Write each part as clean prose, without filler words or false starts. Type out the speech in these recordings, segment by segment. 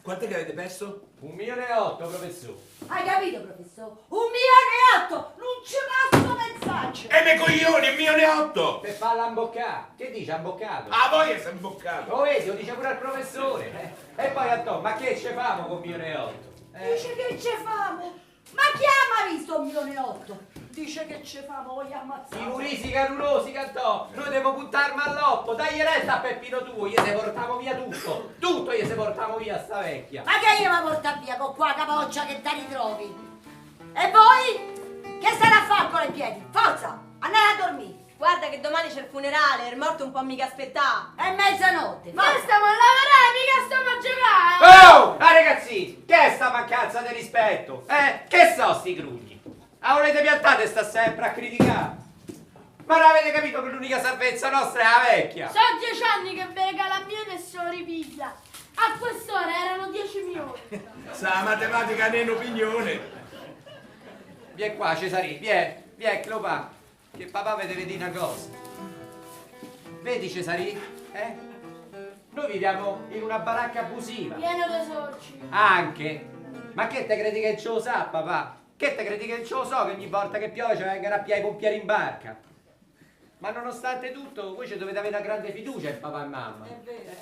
Quanto che avete perso? 1.800.000, professore. Hai capito, professore? 1.800.000! Non ci posso pensarci! E me coglioni, 1.800.000! Per farla imboccare. Che dice imboccato? Ah, voi siete imboccato! Lo vedi, lo dice pure al professore. E poi Antonio, ma che ce famo con 1.800.000? Dice che ce famo? Ma chi ha mai visto 1.800.000? Dice che ce famo, voglio ammazzare. I urisi carulosi, cantò. Noi dobbiamo puntarmi all'oppo. Dai retta a Peppino tuo, gli se portiamo via tutto. Tutto gli se portiamo via sta vecchia. Ma che io mi porto via con qua capoccia che te ritrovi? E voi? Che state a fare con i piedi? Forza, andate a dormire. Guarda che domani c'è il funerale, il morto un po' mica aspettà. È mezzanotte. Noi Forza. stiamo a lavorare, mica stiamo a giocare! Oh! Ah ragazzi, che è sta mancanza di rispetto? Che so sti grugni? Ah, volete piantate sta sempre a criticare? Ma non avete capito che l'unica salvezza nostra è la vecchia? Sono 10 anni che vega la mia e se lo ripiglia. A quest'ora erano 10 milioni. Sa matematica ne opinione. Vieni qua Cesarì, vieni Cleopatra, che papà vi deve dire una cosa. Vedi Cesarì? Noi viviamo in una baracca abusiva. Pieno di sorci. Anche. Ma che te credi che ce lo sa papà? Che te credi che ce lo so che ogni volta che piove ci vengono a piare i pompieri in barca? Ma nonostante tutto voi ci dovete avere una grande fiducia in papà e mamma. È vero.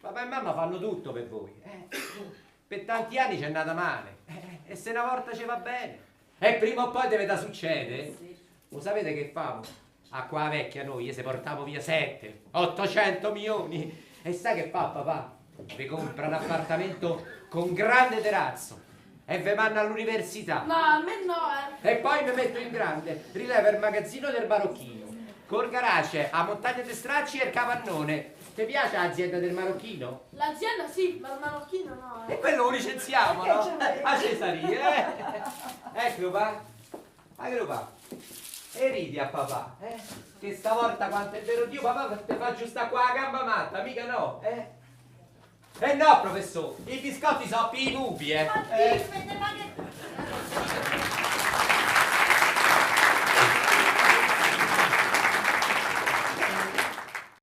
Papà e mamma fanno tutto per voi. Per tanti anni ci è andata male. E se una volta ci va bene. E prima o poi deve da succedere. Lo sapete che famo? A qua vecchia noi se portiamo via 7, 800 milioni. E sai che fa papà? Vi compra un appartamento con grande terrazzo. E ve vanno all'università. No, a me no, E poi mi metto in grande, rileva il magazzino del marocchino, col garage, a montagna di stracci e il capannone. Ti piace l'azienda del marocchino? L'azienda sì, ma il marocchino no, E quello lo licenziamo, no? A Cesaria, Eccolo pa. Eccolo pa. E ridi a papà, Che stavolta quanto è vero Dio, papà ti fa giusta qua la gamba matta, mica no, no, professore, i biscotti sono per i pupi, Ma dimmi, ma che...